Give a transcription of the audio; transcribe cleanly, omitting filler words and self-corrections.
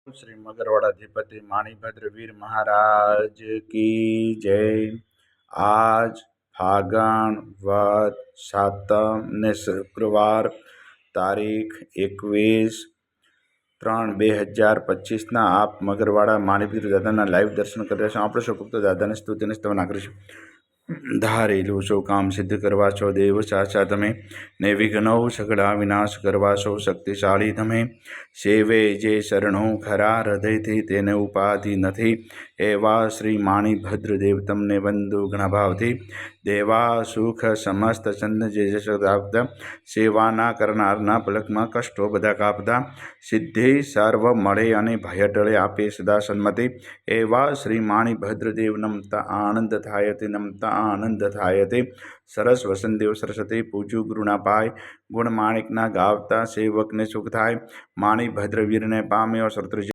श्री मगरवाड़ाधिपति माणिभद्र वीर महाराज की जय। आज फागण वद सातम ने शुक्रवार तारीख 21/3/2025 आप मगरवाड़ा माणिभद्र दादा लाइव दर्शन कर रहे आप सौ फक्त दादा स्तुति ने स्तवना करीशुं। धारेलू सौ काम सिद्ध करवा सौ देव साचा तमे ने विघ्नौ सगड़ा विनाश करवा सौ शक्तिशाળી તમે સેવે જે શરણો ખરા હૃદયથી તેને ઉપાધિ નથી એવા શ્રી માણિભદ્ર દેવ તમને વંદુ ઘણા ભાવથી દેવા સુખ સમસ્ત ચંદ જે જશોદાપ્ત સેવાના કરનારના પલકમાં કષ્ટો બધા કાપતા સિદ્ધિ સર્વ મળે અને ભય ટળે આપે સદા સન્મતિ એવા શ્રી માણિભદ્ર દેવ નમતા આનંદ થાય તે નમતા આનંદ થાય તે સરસ વસંતદેવ સરસ્વતી પૂજ્યું ગુરુના પાય ગુણ માણિકના ગાવતા સેવકને સુખ થાય માણિભદ્ર વીરને પામ્યો શત્રુજી